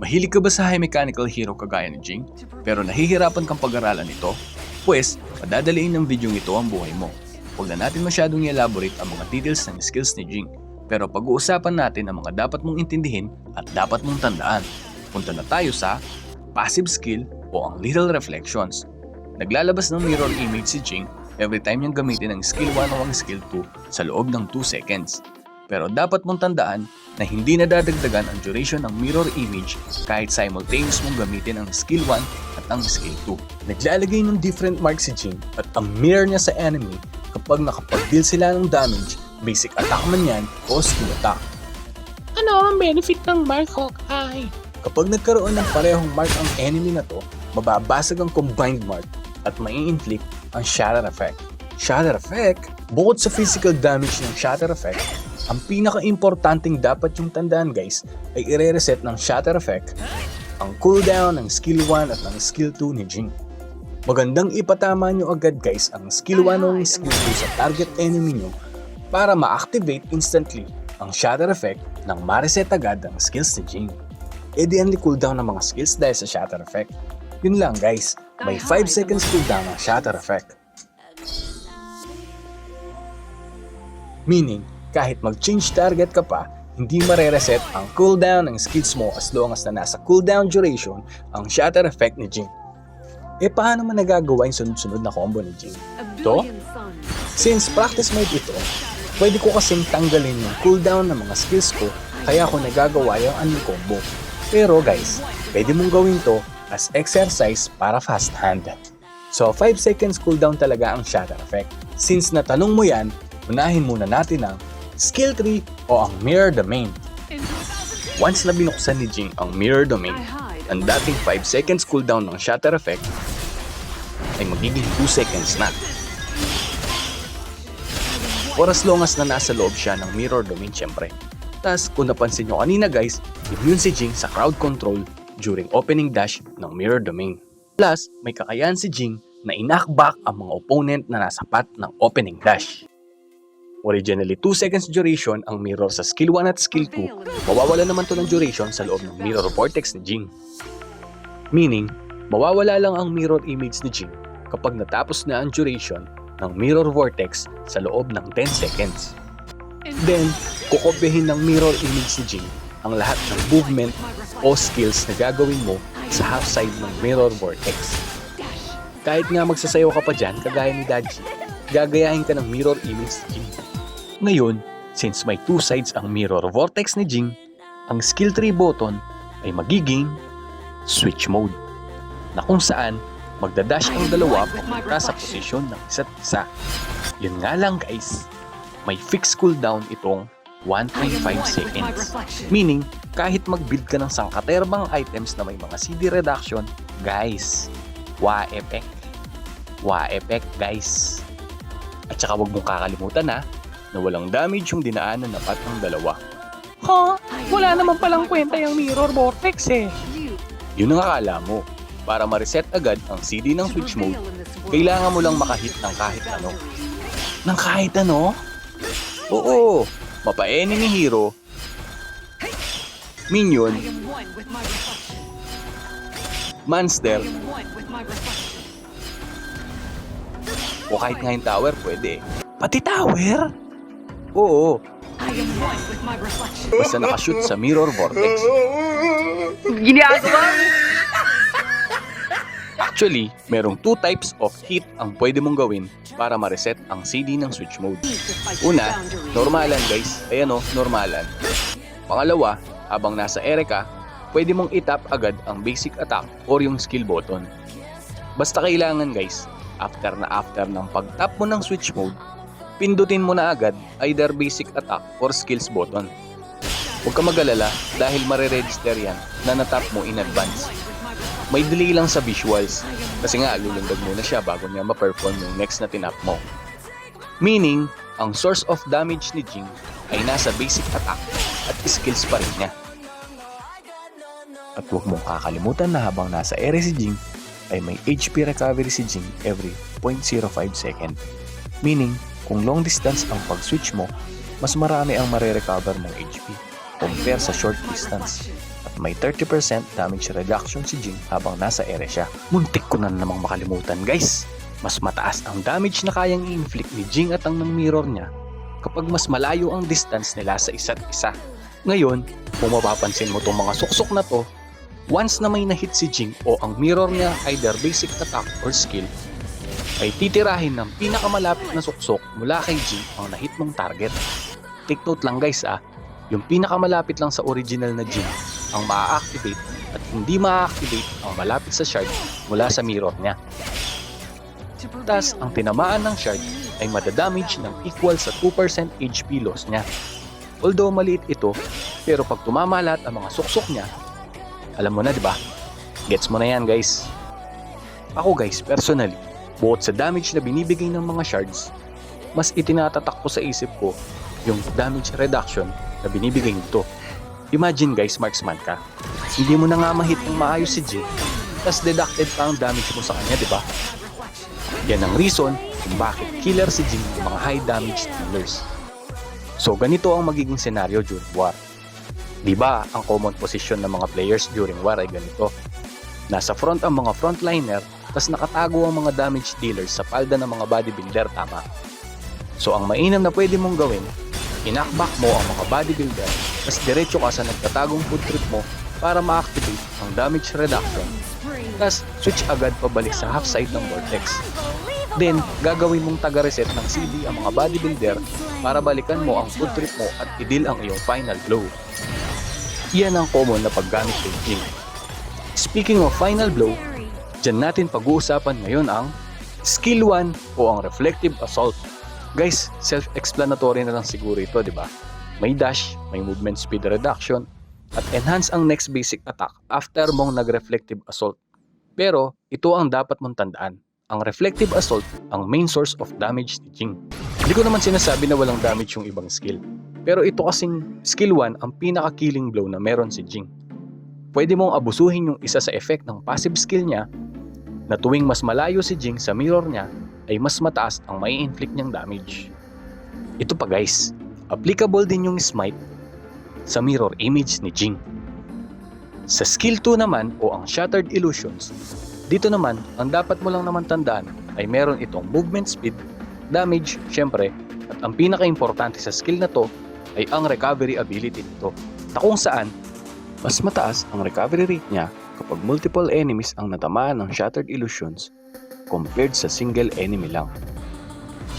Mahilig ka ba sa high mechanical hero kagaya ni Jing? Pero nahihirapan kang pag-aralan ito? Pues, madadaliin ng video ito ang buhay mo. Huwag na natin masyadong i-elaborate ang mga details ng skills ni Jing. Pero pag-uusapan natin ang mga dapat mong intindihin at dapat mong tandaan. Punta na tayo sa passive skill o ang little reflections. Naglalabas ng mirror image si Jing every time niyang gamitin ang skill 1 o ang skill 2 sa loob ng 2 seconds. Pero dapat mong tandaan na hindi nadadagdagan ang duration ng mirror image kahit simultaneous mong gamitin ang skill 1 at ang skill 2. Naglalagay ng different marks si Jing at ang mirror niya sa enemy kapag nakapag-deal sila ng damage, basic attack man yan o skill attack. Ano ang benefit ng Mark Hawkeye? Kapag nagkaroon ng parehong mark ang enemy na to, mababasag ang combined mark at mai-inflict ang shatter effect. Shatter effect? Bukod sa physical damage ng shatter effect, ang pinaka-importanting dapat yung tandaan guys ay i-reset ng shatter effect ang cooldown ng skill 1 at ng skill 2 ni Jing. Magandang ipatama nyo agad guys ang skill 1 o ang skill 2 sa target enemy nyo para ma-activate instantly ang shatter effect nang ma-reset agad ang skills ni Jing. E di ang cooldown ng mga skills dahil sa shatter effect. Yun lang guys, may 5 seconds cooldown ang shatter effect. Meaning, kahit mag-change target ka pa, hindi mare-reset ang cooldown ng skills mo as long as na nasa cooldown duration ang shatter effect ni Jing. E paano man nagagawa yung sunod-sunod na combo ni Jing? To? Since practice mode ito, pwede ko kasing tanggalin yung cooldown ng mga skills ko kaya ako nagagawa yung combo. Pero guys, pwede mong gawin to as exercise para fast hand. So 5 seconds cooldown talaga ang shatter effect. Since natanong mo yan, unahin muna natin ang skill 3 o ang mirror domain. Once na binuksan ni Jing ang mirror domain, ang dating 5 seconds cooldown ng shatter effect ay magiging 2 seconds na. For as long as na nasa loob siya ng mirror domain syempre. Tas kung napansin nyo kanina guys, immune si Jing sa crowd control during opening dash ng mirror domain. Plus, may kakayahan si Jing na knockback ang mga opponent na nasa path ng opening dash. Originally 2 seconds duration ang mirror sa skill 1 at skill 2, mawawala naman to ng duration sa loob ng mirror vortex ni Jing. Meaning, mawawala lang ang mirror image ni Jing kapag natapos na ang duration ng mirror vortex sa loob ng 10 seconds. Then, kukopyahin ng mirror image ni Jing ang lahat ng movement o skills na gagawin mo sa half side ng mirror vortex. Kahit nga magsasayaw ka pa dyan, kagaya ni Daji, gagayahin ka ng mirror image ni Jing. Ngayon, since may 2 sides ang mirror vortex ni Jing, ang skill 3 button ay magiging switch mode, na kung saan magdadash ang dalawa papunta sa posisyon ng isa't isa. Yun nga lang guys, may fixed cooldown itong 1.5 seconds. Meaning, kahit mag-build ka ng sangkaterbang items na may mga CD reduction, guys, wa-effect. Wa-effect guys. At saka huwag mong kakalimutan na walang damage yung dinaanan na path ng dalawa. Ha? Wala naman palang kwenta yung mirror vortex eh. Yun ang akala mo. Para ma-reset agad ang CD ng switch mode, kailangan mo lang makahit ng kahit ano. Ng kahit ano? Oo, mapa-enemy hero, minion, monster, o kahit nga yung tower pwede. Pati tower? Oo. Basta nakashoot sa mirror vortex. Ginagawa? Actually, merong 2 types of hit ang pwede mong gawin para ma-reset ang CD ng switch mode. Una, normalan guys. Ayan o, normalan. Pangalawa, habang nasa ere ka, pwede mong itap agad ang basic attack or yung skill button. Basta kailangan guys, after ng pag-tap mo ng switch mode, pindutin mo na agad either basic attack or skills button. Huwag ka mag-alala dahil mare-register yan na natap mo in advance. May delay lang sa visuals kasi nga lulundag muna siya bago niya ma-perform yung next na tinap mo. Meaning, ang source of damage ni Jing ay nasa basic attack at skills pa rin niya. At huwag mong kakalimutan na habang nasa ere si Jing ay may HP recovery si Jing every 0.05 second. Meaning, kung long distance ang pag-switch mo, mas marami ang mare-recover mong HP compare sa short distance. at may 30% damage reduction si Jing habang nasa ere siya. Muntik ko na namang makalimutan guys. Mas mataas ang damage na kayang i-inflict ni Jing at ang ng mirror niya kapag mas malayo ang distance nila sa isa't isa. Ngayon, kung mapapansin mo tong mga suksok na to, once na may na-hit si Jing o ang mirror niya either basic attack or skill, ay titirahin ng pinakamalapit na suksok mula kay Jing ang na-hit mong target. Take note lang guys yung pinakamalapit lang sa original na Jing ang maa-activate at hindi maa-activate ang malapit sa shard mula sa mirror niya. Tas ang tinamaan ng shard ay madadamage ng equal sa 2% HP loss niya. Although maliit ito, pero pag tumama lahat ang mga suksok niya, alam mo na 'di ba? Gets mo na yan guys. Ako guys, personally, bukod sa damage na binibigay ng mga shards, mas itinatatak ko sa isip ko yung damage reduction na binibigay nito. Imagine guys, marksman ka. Hindi mo na nga ma-hit ng maayos si Jing, tas deducted pa ang damage mo sa kanya, 'di ba? Yan ang reason kung bakit killer si Jing ng mga high damage dealers. So ganito ang magiging senaryo during war. Diba ang common position ng mga players during war ay ganito. Nasa front ang mga frontliner, tas nakatago ang mga damage dealers sa palda ng mga bodybuilder, tama? So ang mainam na pwede mong gawin, inakback mo ang mga bodybuilder, tas diretso ka sa nagtatagong food trip mo para ma-activate ang damage reduction. Tas switch agad pabalik sa half side ng vortex. Then, gagawin mong taga-reset ng CD ang mga bodybuilder para balikan mo ang food trip mo at i-deal ang iyong final blow. Iyan ang common na paggamit ng Jing. Speaking of final blow, dyan natin pag-uusapan ngayon ang Skill 1 o ang Reflective Assault. Guys, self-explanatory na lang siguro ito, di ba? May dash, may movement speed reduction, at enhance ang next basic attack after mong nag-Reflective Assault. Pero, ito ang dapat mong tandaan. Ang Reflective Assault ang main source of damage ni Jing. Hindi ko naman sinasabi na walang damage yung ibang skill. Pero ito kasing skill 1 ang pinaka-killing blow na meron si Jing. Pwede mong abusuhin yung isa sa effect ng passive skill niya na tuwing mas malayo si Jing sa mirror niya ay mas mataas ang mai-inflict niyang damage. Ito pa guys, applicable din yung smite sa mirror image ni Jing. Sa skill 2 naman o ang Shattered Illusions, dito naman, ang dapat mo lang naman tandaan ay meron itong movement speed, damage, syempre, at ang pinaka-importante sa skill na to ay ang recovery ability nito, na kung saan, mas mataas ang recovery rate niya kapag multiple enemies ang natamaan ng Shattered Illusions compared sa single enemy lang.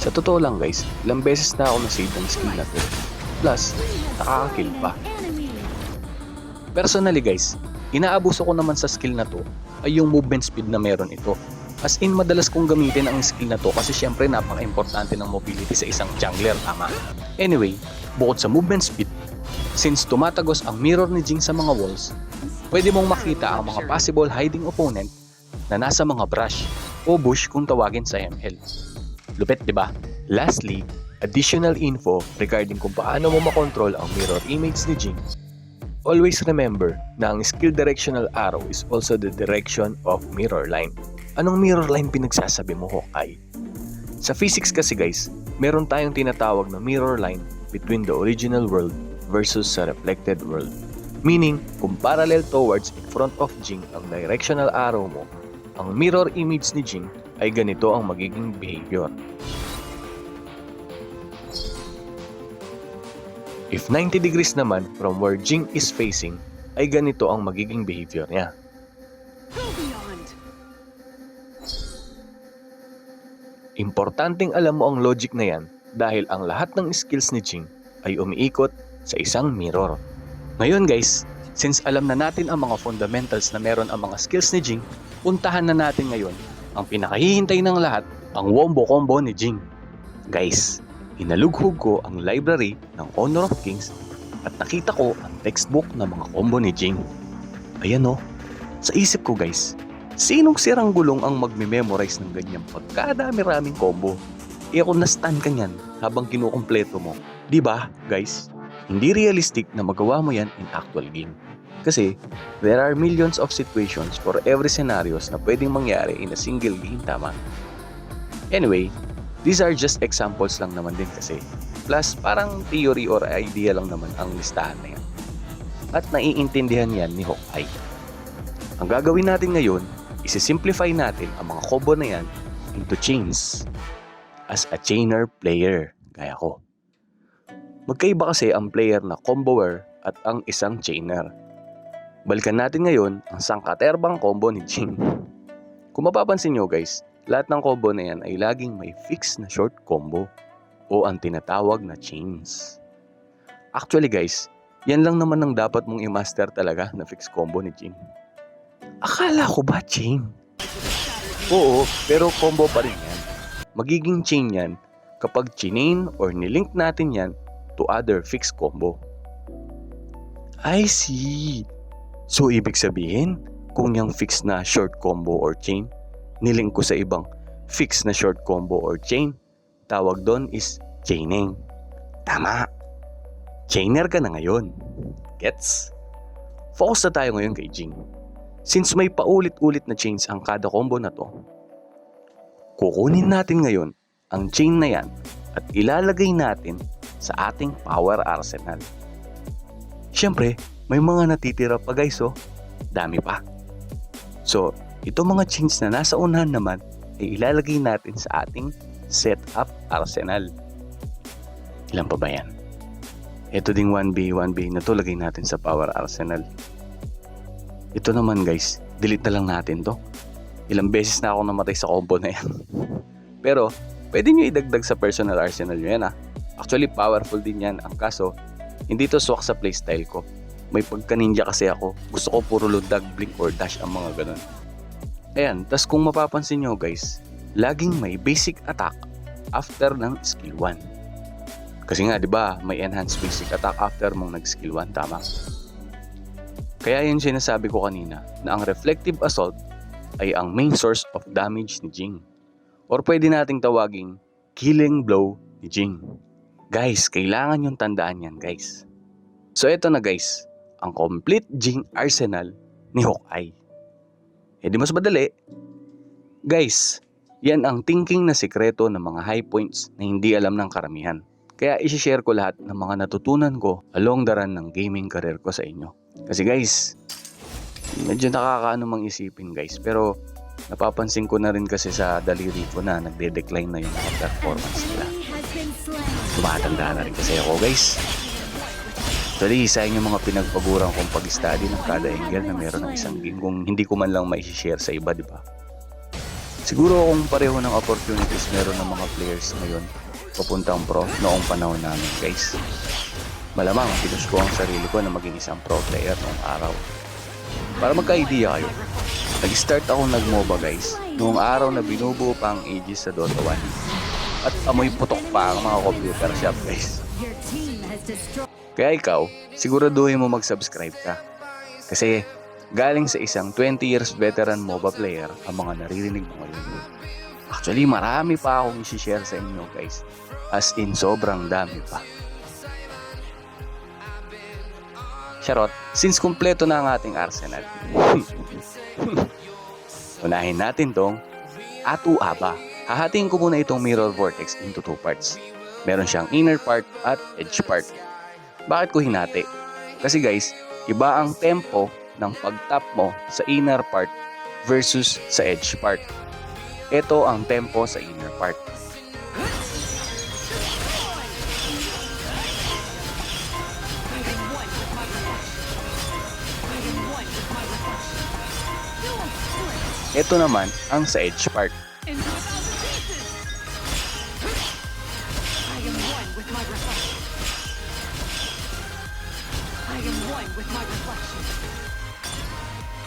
Sa totoo lang guys, ilang beses na ako na-save ng skill na to, plus, nakaka-kill pa. Personally guys, inaabuso ko naman sa skill na to ay yung movement speed na meron ito. As in, madalas kong gamitin ang skill na to kasi syempre napaka-importante ng mobility sa isang jungler, tama? Anyway, bukod sa movement speed, since tumatagos ang mirror ni Jing sa mga walls, pwede mong makita ang mga possible hiding opponent na nasa mga brush o bush kung tawagin sa ML. Lupit, di ba? Lastly, additional info regarding kung paano mo makontrol ang mirror image ni Jing. Always remember na ang skill directional arrow is also the direction of mirror line. Anong mirror line pinagsasabi mo, Hawkeye? Sa physics kasi guys, meron tayong tinatawag na mirror line between the original world versus sa reflected world. Meaning, kung parallel towards in front of Jing ang directional arrow mo, ang mirror image ni Jing ay ganito ang magiging behavior. If 90 degrees naman from where Jing is facing, ay ganito ang magiging behavior niya. Importanteng alam mo ang logic na yan dahil ang lahat ng skills ni Jing ay umiikot sa isang mirror. Ngayon guys, since alam na natin ang mga fundamentals na meron ang mga skills ni Jing, puntahan na natin ngayon ang pinakahihintay ng lahat, ang wombo combo ni Jing. Guys, inalughog ko ang library ng Honor of Kings at nakita ko ang textbook ng mga combo ni Jing. Ayan o, sa isip ko guys, sinong sirang gulong ang magme-memorize ng ganyang pagkadami-raming combo? Kung na-stun ka niyan habang kinukumpleto mo. Diba guys? Hindi realistic na magawa mo yan in actual game. Kasi there are millions of situations for every scenarios na pwedeng mangyari in a single game, tama? Anyway, these are just examples lang naman din kasi. Plus, parang theory or idea lang naman ang listahan na yan. at naiintindihan yan ni Hawkeye. Ang gagawin natin ngayon, isi-simplify natin ang mga combo na yan into chains as a chainer player, gaya ko. Magkaiba kasi ang player na comboer at ang isang chainer. Balikan natin ngayon ang sangkaterbang combo ni Jing. Kung mapapansin nyo guys, lahat ng combo na yan ay laging may fixed na short combo o ang tinatawag na chains. Actually guys, yan lang naman ang dapat mong i-master talaga na fixed combo ni Jing. Akala ko ba chain? Oo, pero combo pa rin yan. Magiging chain yan kapag chinain or nilink natin yan to other fixed combo. I see. So ibig sabihin, kung yung fixed na short combo or chain, nilink ko sa ibang fixed na short combo or chain, tawag doon is chaining. Tama. Chainer ka na ngayon. Gets? Focus na tayo ngayon kay Jing. Since may paulit-ulit na chains ang kada combo na to, kukunin natin ngayon ang chain na yan at ilalagay natin sa ating power arsenal. Siyempre, may mga natitira pa guys oh. Dami pa. So, itong mga chains na nasa unahan naman ay ilalagay natin sa ating setup arsenal. Ilan pa ba yan? Ito ding 1B na to lagay natin sa power arsenal. Ito naman guys, delete na lang natin to. Ilang beses na ako namatay sa combo na yan. Pero, pwede nyo idagdag sa personal arsenal nyo yan ah. Actually, powerful din yan. Ang kaso, hindi to swak sa playstyle ko. May pagka-ninja kasi ako. Gusto ko puro lundag, blink or dash ang mga ganun. Ayan, tas kung mapapansin nyo guys, laging may basic attack after ng skill 1. Kasi nga, di ba, may enhanced basic attack after mong nag-skill 1, tama? Kaya yun sinasabi ko kanina na ang reflective assault ay ang main source of damage ni Jing. Or pwede nating tawaging killing blow ni Jing. Guys, kailangan yung tandaan yan guys. So eto na guys, ang complete Jing arsenal ni Hawkeye. Eh di mas madali. Guys, yan ang thinking na sikreto ng mga high points na hindi alam ng karamihan. Kaya isi-share ko lahat ng mga natutunan ko along the run ng gaming career ko sa inyo. Kasi guys, medyo nakakaano mang isipin guys, pero napapansin ko na rin kasi sa daliri ko na nagde-decline na yung mga performance nila. Tumatanda na rin kasi ako guys. Actually, isa yung mga pinagpaguran kong pag-study ng kada angle na meron ng isang game kung hindi ko man lang mai-share sa iba, di ba? Siguro kung pareho ng opportunities meron ng mga players ngayon papuntang pro noong panahon namin guys. Malamang pinus ko ang sarili ko na maging isang pro player noong araw. Para magka-idea kayo, nag-start ako nag-MOBA guys noong araw na binubuo pa ang Aegis sa Dota 1. At amoy putok pa ang mga computer shop guys. Kaya ikaw, siguraduhin mo mag-subscribe ka. Kasi galing sa isang 20 years veteran MOBA player ang mga naririnig mo ngayon. Actually, marami pa akong isi-share sa inyo guys. As in, sobrang dami pa. Charot, since kumpleto na ang ating arsenal, unahin natin tong Atu Aba. Hahatiin ko muna itong Mirror Vortex into 2 parts. Meron siyang inner part at edge part. Bakit ko hinati? Kasi guys, iba ang tempo ng pag-tap mo sa inner part versus sa edge part. Ito ang tempo sa inner part. Ito naman ang sa edge part.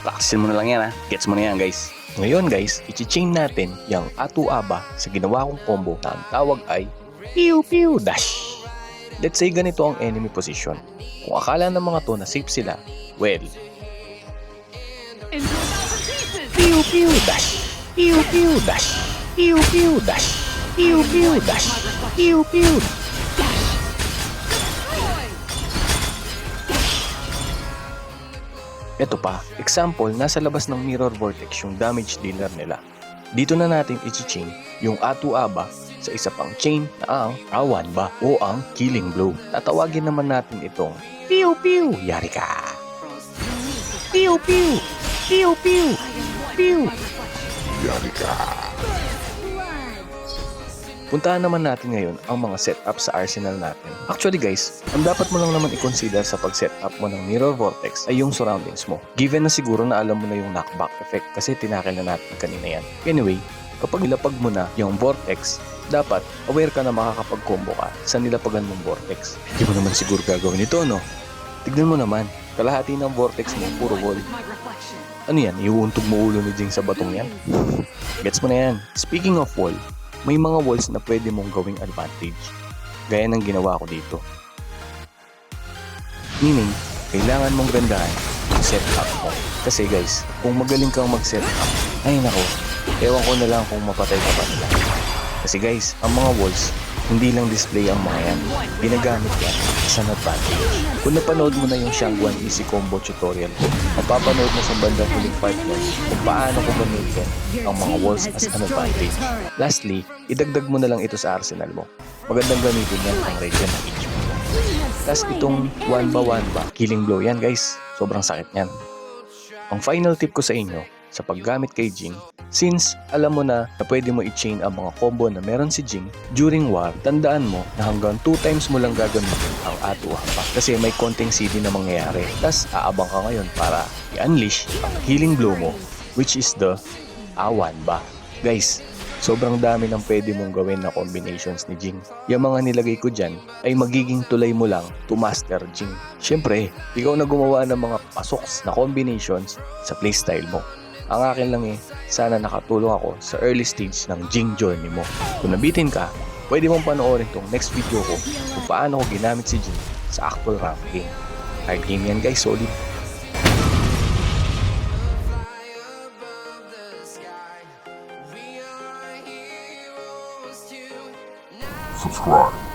Practicein mo na lang yan ha. Gets mo na yan guys. Ngayon guys, i-chain natin yung Atu Aba sa ginawa kong combo na ang tawag ay Pew Pew Dash. Let's say ganito ang enemy position. Kung akala ng mga to na safe sila, well, Pew Pew Dash, Pew Pew Dash, Pew Pew Dash, Pew Pew Dash, Pew Pew Dash. Ito pa, example, nasa labas ng Mirror Vortex yung damage dealer nila. Dito na natin i-chain yung Atu Aba sa isa pang chain na ang Awan Ba o ang Killing Blow. Tatawagin naman natin itong Pew Pew Yari Ka. Pew pew! Pew pew! Pew! Puntahan naman natin ngayon ang mga setup sa arsenal natin. Actually guys, ang dapat mo lang naman i-consider sa pag-setup mo ng Mirror Vortex ay yung surroundings mo. Given na siguro na alam mo na yung knockback effect kasi tinakil na natin kanina yan. Anyway, kapag nilapag mo na yung Vortex, dapat aware ka na makakapag-combo ka sa nilapagan mong Vortex. Di mo naman siguro gagawin ito, no? Tignan mo naman, kalahati ng Vortex mo, puro wall. Ano yan, iuuntog mo ulo ni Jing sa batong yan? Gets mo na yan. Speaking of wall, may mga walls na pwede mong gawing advantage. Gaya ng ginawa ko dito. Meaning, kailangan mong gandahan yung setup mo. Kasi guys, kung magaling kang mag-setup, ay nako, ewan ko na lang kung mapatay ka pa nila. Kasi guys, ang mga walls, hindi lang display ang mga yan. Ginagamit yan as an advantage. Kung napanood mo na yung Shangguan Easy Combo tutorial ko, mapapanood mo sa bandang huling part niyan kung paano ko gamitin ang mga walls as an advantage. Lastly, idagdag mo na lang ito sa arsenal mo. Magandang gamitin yan ang regen ng HP. Tapos itong 1x1 killing blow yan guys. Sobrang sakit yan. Ang final tip ko sa inyo sa paggamit kay Jing, since alam mo na pwede mo i-chain ang mga combo na meron si Jing during war, tandaan mo na hanggang 2 times mo lang gagamitin ang atuha pa kasi may konting CD na mangyayari. Tapos aabang ka ngayon para i-unleash ang healing blow mo, which is the awan ba. Guys, sobrang dami ng pwede mong gawin na combinations ni Jing. Yung mga nilagay ko dyan ay magiging tulay mo lang to master Jing. Siyempre, ikaw na gumawa ng mga pasoks na combinations sa playstyle mo. Ang akin lang sana nakatulong ako sa early stage ng Jing journey mo. Kung nabitin ka, pwede mong panoorin tong next video ko kung paano ko ginamit si Jing sa actual rank game. Hard game yan guys, solid. Subscribe.